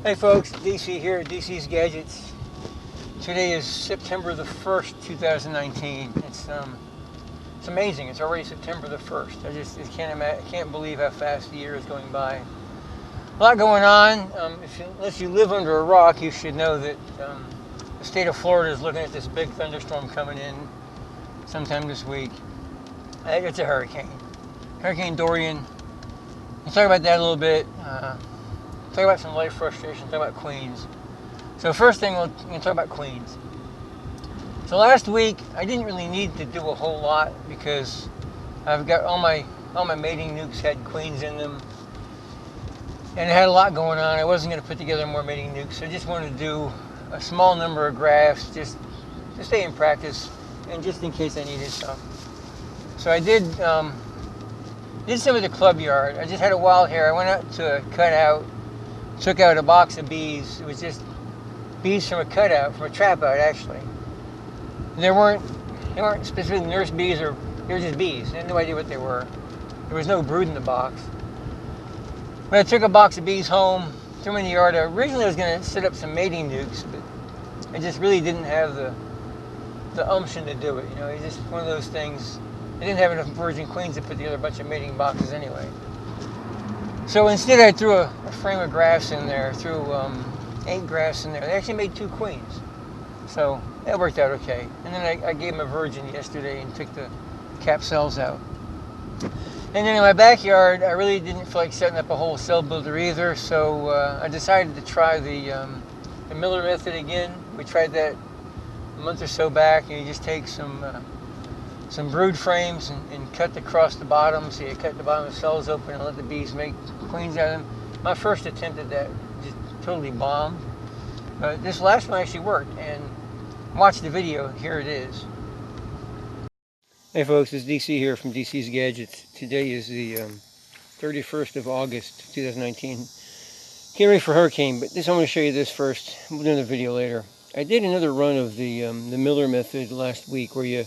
Hey folks, DC here, DC's Gadgets. Today is September the 1st, 2019. It's amazing. It's already September the 1st. I can't believe how fast the year is going by. A lot going on. Unless you live under a rock, you should know that the state of Florida is looking at this big thunderstorm coming in sometime this week. I think it's a hurricane. Hurricane Dorian. We'll talk about that a little bit. Talk about some life frustration. Talk about Queens. So first thing, we're going to talk about Queens. So last week, I didn't really need to do a whole lot because I've got all my mating nukes had Queens in them, and it had a lot going on. I wasn't going to put together more mating nukes, so I just wanted to do a small number of grafts just to stay in practice and just in case I needed some. So I did some of the club yard. I just had a wild hair. I went out to cut out, took out a box of bees. It was just bees from a cutout, from a trap out actually. They weren't specifically nurse bees, or they were just bees. I had no idea what they were. There was no brood in the box. But I took a box of bees home, threw them in the yard. Originally I was going to set up some mating nukes, but I just really didn't have the umption to do it. You know, it's just one of those things. I didn't have enough virgin queens to put together a bunch of mating boxes anyway. So instead I threw a frame of grafts in there, threw 8 grafts in there. They actually made 2 queens. So that worked out okay. And then I gave them a virgin yesterday and took the cap cells out. And then in my backyard, I really didn't feel like setting up a whole cell builder either, so I decided to try the Miller method again. We tried that a month or so back, and you just take some brood frames and cut across the bottom. So you cut the bottom of the cells open and let the bees make queens out of them. My first attempt at that just totally bombed. But this last one actually worked, and watch the video. Here it is. Hey folks, it's DC here from DC's Gadgets. Today is the 31st of August, 2019. Getting ready for hurricane, but I want to show you this first. We'll do another video later. I did another run of the Miller method last week, where you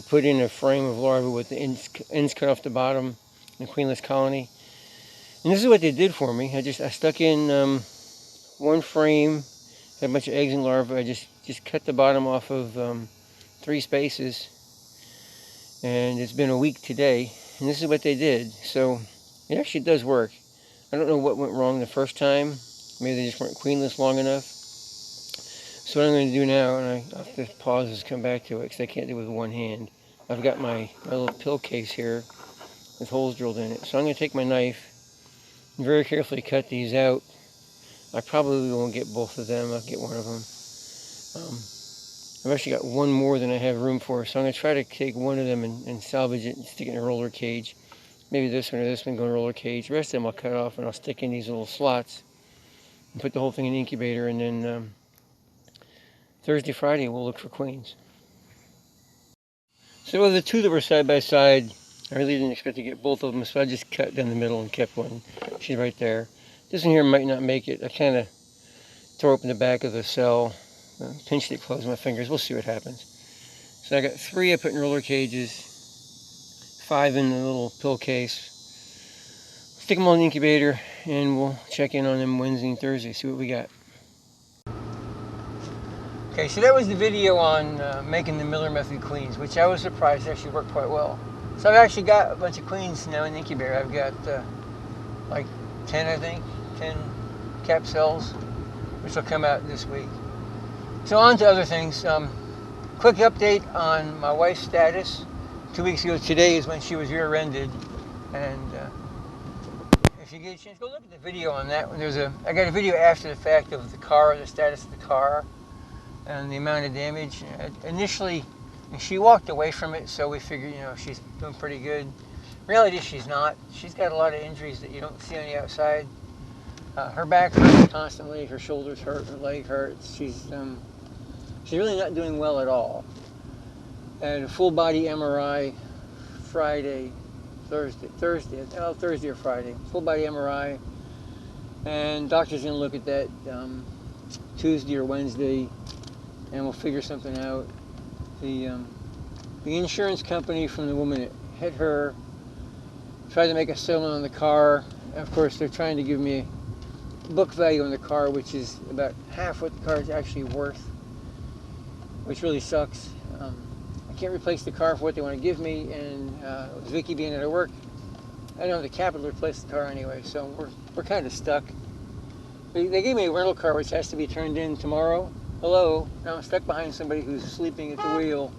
put in a frame of larvae with the ends cut off the bottom, in a queenless colony. And this is what they did for me. I stuck in one frame, had a bunch of eggs and larvae. I just cut the bottom off of 3 spaces. And it's been a week today, and this is what they did. So it actually does work. I don't know what went wrong the first time. Maybe they just weren't queenless long enough. So what I'm going to do now, and I'll have to pause and come back to it because I can't do it with one hand. I've got my little pill case here with holes drilled in it. So I'm going to take my knife and very carefully cut these out. I probably won't get both of them. I'll get one of them. I've actually got one more than I have room for, so I'm going to try to take one of them and salvage it and stick it in a roller cage. Maybe this one or this one go in a roller cage. The rest of them I'll cut off and I'll stick in these little slots and put the whole thing in the incubator, and then Thursday, Friday we'll look for queens. So of the 2 that were side by side, I really didn't expect to get both of them, so I just cut down the middle and kept one. She's right there. This one here might not make it. I kind of tore open the back of the cell, pinched it closed with my fingers. We'll see what happens. So I got 3 I put in roller cages, 5 in the little pill case. Stick them all in the incubator, and we'll check in on them Wednesday and Thursday, see what we got. Okay, so that was the video on making the Miller method queens, which I was surprised actually worked quite well. So I've actually got a bunch of queens now in the incubator. I've got like 10, I think, 10 cap cells, which will come out this week. So on to other things. Quick update on my wife's status. 2 weeks ago today is when she was rear-ended, and if you get a chance, go look at the video on that one. I got a video after the fact of the car, the status of the car, and the amount of damage. Initially, she walked away from it, so we figured, she's doing pretty good. Reality is she's not. She's got a lot of injuries that you don't see on the outside. Her back hurts constantly, her shoulders hurt, her leg hurts. She's really not doing well at all. I had a full body MRI Thursday or Friday, full body MRI, and doctor's gonna look at that Tuesday or Wednesday, and we'll figure something out. The insurance company from the woman that hit her tried to make a settlement on the car. Of course, they're trying to give me book value on the car, which is about half what the car is actually worth, which really sucks. I can't replace the car for what they want to give me, and with Vicki being out of work, I don't have the capital to replace the car anyway, so we're kind of stuck. They gave me a rental car which has to be turned in tomorrow. Hello, now I'm stuck behind somebody who's sleeping at the wheel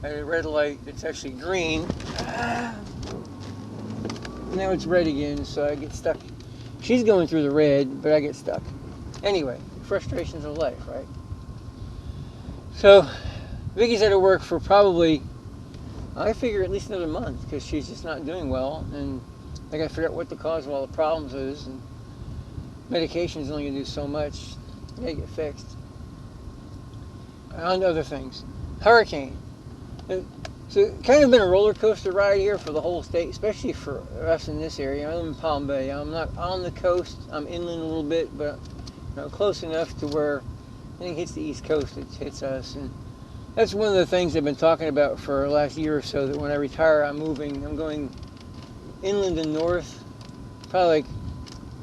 at a red light that's actually green. Now it's red again, so I get stuck. She's going through the red, but I get stuck. Anyway, frustrations of life, right? So Vicki's out of work for probably, I figure, at least another month, because she's just not doing well, and I got to figure out what the cause of all the problems is, and medication is only going to do so much. You got to get fixed. On to other things. Hurricane. So kind of been a roller coaster ride here for the whole state, especially for us in this area. I live in Palm Bay. I'm not on the coast. I'm inland a little bit, but close enough to where anything hits the East Coast, it hits us. And that's one of the things I've been talking about for the last year or so, that when I retire, I'm going inland and north, probably like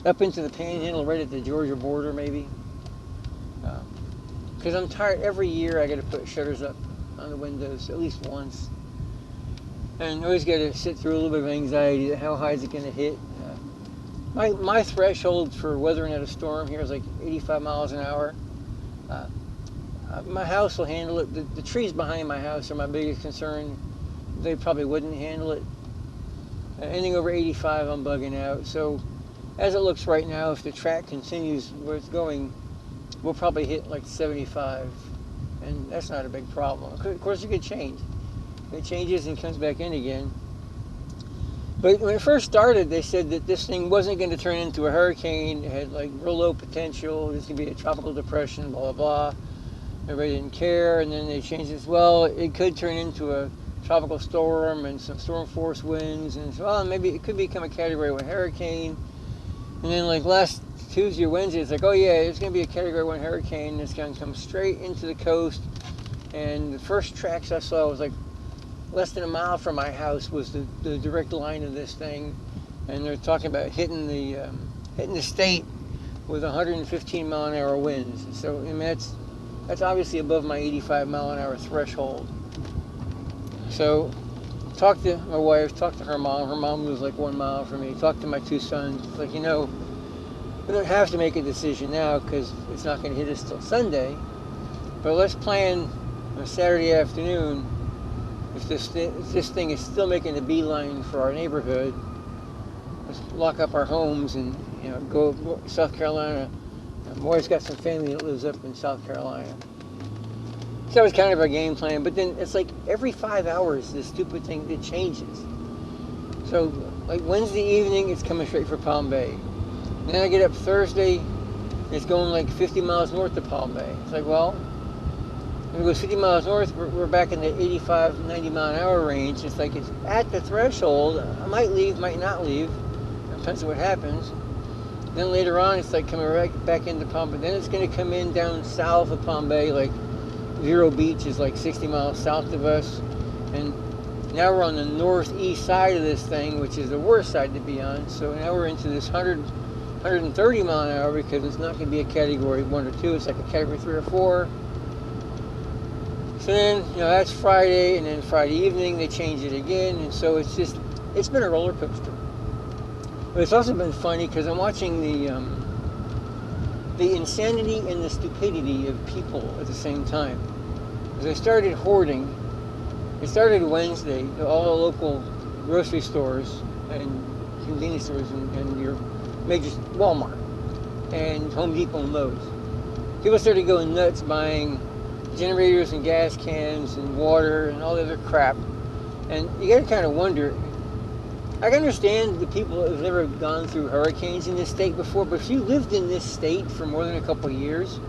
up into the Panhandle, right at the Georgia border maybe. Because I'm tired. Every year I got to put shutters up on the windows at least once. And I always got to sit through a little bit of anxiety that how high is it going to hit. My threshold for weathering out a storm here is like 85 miles an hour. My house will handle it. The trees behind my house are my biggest concern. They probably wouldn't handle it. Anything over 85, I'm bugging out. So as it looks right now, if the track continues where it's going, we'll probably hit like 75. And that's not a big problem. Of course, it could change. It changes and comes back in again. But when it first started, they said that this thing wasn't going to turn into a hurricane. It had like real low potential. It was going to be a tropical depression, blah, blah, blah. Everybody didn't care. And then they changed it. Well, it could turn into a tropical storm and some storm force winds. And so, well, maybe it could become a Category 1 hurricane. And then like last Tuesday or Wednesday, it's like, oh yeah, it's going to be a Category 1 hurricane. It's going to come straight into the coast. And the first tracks I saw was like less than a mile from my house was the direct line of this thing. And they're talking about hitting the state with 115 mile an hour winds. So I mean, that's obviously above my 85 mile an hour threshold. So talked to my wife, talked to her mom. Her mom lives like 1 mile from me. Talked to my two sons. Like, we don't have to make a decision now because it's not going to hit us till Sunday. But let's plan on a Saturday afternoon. If this thing is still making a beeline for our neighborhood, let's lock up our homes and go South Carolina. My wife's got some family that lives up in South Carolina. So that was kind of our game plan. But then it's like every 5 hours, this stupid thing, it changes. So like Wednesday evening, it's coming straight for Palm Bay. Then I get up Thursday, and it's going like 50 miles north of Palm Bay. It's like, well, when it goes 50 miles north, we're back in the 85, 90 mile an hour range. It's like it's at the threshold. I might leave, might not leave. It depends on what happens. Then later on, it's like coming right back into Palm Bay. Then it's going to come in down south of Palm Bay, like Vero Beach is like 60 miles south of us. And now we're on the northeast side of this thing, which is the worst side to be on. So now we're into this 130 mile an hour because it's not going to be a Category 1 or 2. It's like a Category 3 or 4. So then, that's Friday, and then Friday evening they change it again, and so it's been a roller coaster. But it's also been funny because I'm watching the insanity and the stupidity of people at the same time. As I started hoarding, it started Wednesday, all the local grocery stores and convenience stores and your major Walmart and Home Depot and Lowe's. People started going nuts buying generators and gas cans and water and all the other crap. And you got to kind of wonder, I can understand the people that have never gone through hurricanes in this state before, but if you lived in this state for more than a couple of years,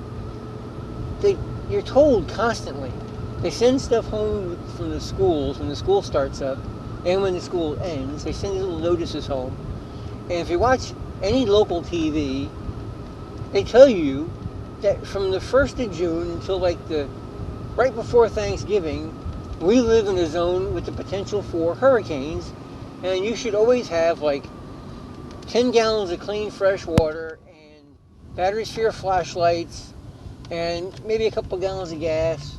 you're told constantly. They send stuff home from the schools when the school starts up, and when the school ends, they send little notices home. And if you watch any local TV, they tell you that from the 1st of June until like right before Thanksgiving, we live in a zone with the potential for hurricanes, and you should always have like 10 gallons of clean, fresh water, and batteries for your flashlights, and maybe a couple gallons of gas,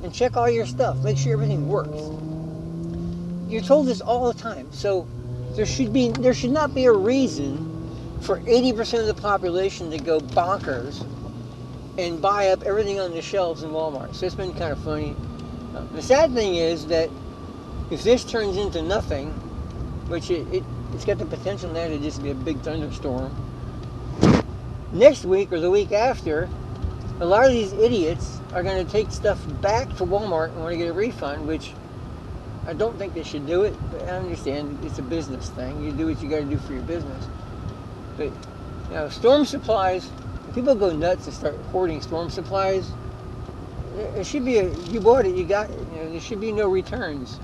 and check all your stuff. Make sure everything works. You're told this all the time. So there should not be a reason for 80% of the population to go bonkers and buy up everything on the shelves in Walmart. So it's been kind of funny. The sad thing is that if this turns into nothing, which it's got the potential now to just be a big thunderstorm, next week or the week after, a lot of these idiots are going to take stuff back to Walmart and want to get a refund, which I don't think they should do it, but I understand it's a business thing. You do what you got to do for your business. But, storm supplies, if people go nuts and start hoarding storm supplies, it should be you bought it, you got it. There should be no returns.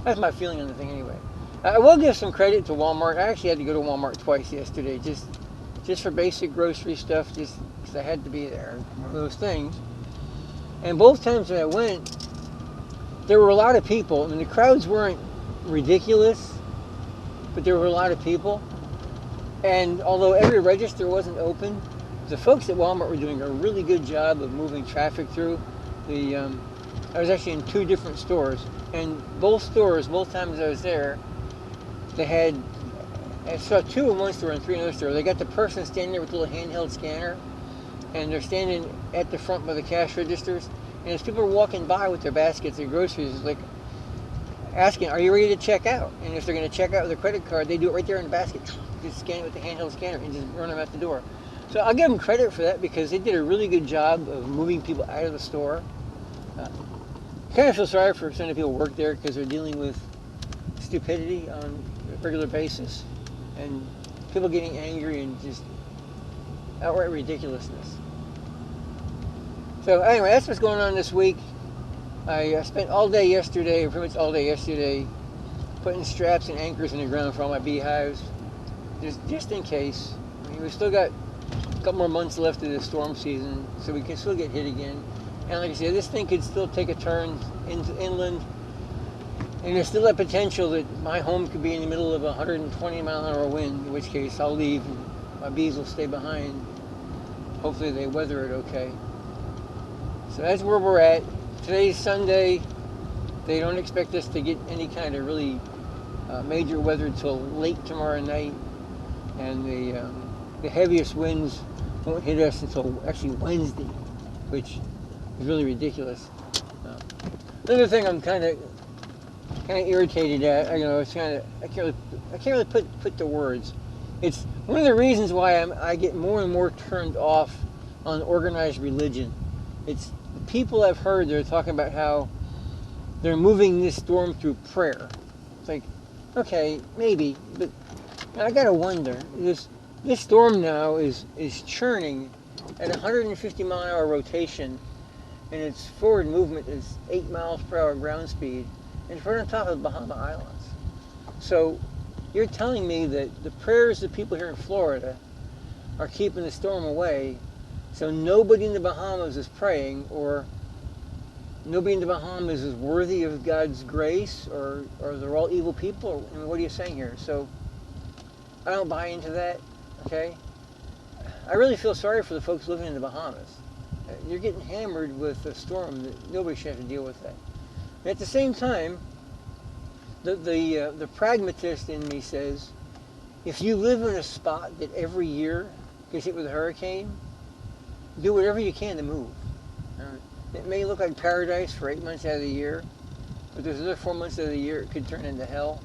That's my feeling on the thing anyway. I will give some credit to Walmart. I actually had to go to Walmart twice yesterday, just for basic grocery stuff, just because I had to be there, one of those things. And both times that I went, there were a lot of people, and the crowds weren't ridiculous, but there were a lot of people. And although every register wasn't open, the folks at Walmart were doing a really good job of moving traffic through. I was actually in 2 different stores, and both times I was there, I saw 2 in one store and 3 in another store. They got the person standing there with a little handheld scanner, and they're standing at the front by the cash registers. And as people are walking by with their baskets, their groceries, it's like asking, are you ready to check out? And if they're going to check out with a credit card, they do it right there in the basket. Just scan it with the handheld scanner and just run them out the door. So I'll give them credit for that because they did a really good job of moving people out of the store. I kind of feel sorry for some of the people who work there because they're dealing with stupidity on a regular basis and people getting angry and just outright ridiculousness. So anyway, that's what's going on this week. I spent all day yesterday, or pretty much all day yesterday, putting straps and anchors in the ground for all my beehives, just in case. I mean, we've still got a couple more months left of the storm season, so we can still get hit again. And like I said, this thing could still take a turn into inland, and there's still that potential that my home could be in the middle of a 120-mile-an-hour wind, in which case I'll leave and my bees will stay behind. Hopefully they weather it okay. So that's where we're at. Today's Sunday. They don't expect us to get any kind of really major weather until late tomorrow night, and the heaviest winds won't hit us until actually Wednesday, which is really ridiculous. Another thing I'm kind of irritated at, it's I can't really put the words. It's one of the reasons why I get more and more turned off on organized religion. It's the people I've heard, they're talking about how they're moving this storm through prayer. It's like, okay, maybe, but I gotta wonder. This storm now is churning at 150-mile-an-hour rotation, and its forward movement is 8 miles per hour ground speed, and it's right on top of the Bahama Islands. So you're telling me that the prayers of people here in Florida are keeping the storm away, so nobody in the Bahamas is praying, or nobody in the Bahamas is worthy of God's grace, or they're all evil people? I mean, what are you saying here? So I don't buy into that, okay? I really feel sorry for the folks living in the Bahamas. You're getting hammered with a storm that nobody should have to deal with that. And at the same time, the pragmatist in me says, if you live in a spot that every year gets hit with a hurricane, do whatever you can to move. It may look like paradise for 8 months out of the year, but there's another 4 months of the year it could turn into hell.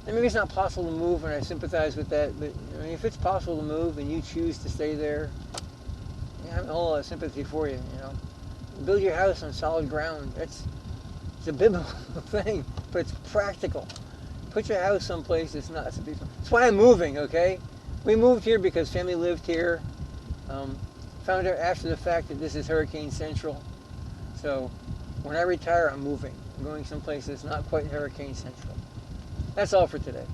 And maybe it's not possible to move, and I sympathize with that, but if it's possible to move and you choose to stay there, I have a whole lot of sympathy for you, Build your house on solid ground. It's a biblical thing, but it's practical. Put your house someplace that's not so beautiful. That's why I'm moving, okay? We moved here because family lived here. Found out after the fact that this is Hurricane Central. So when I retire, I'm moving. I'm going someplace that's not quite Hurricane Central. That's all for today.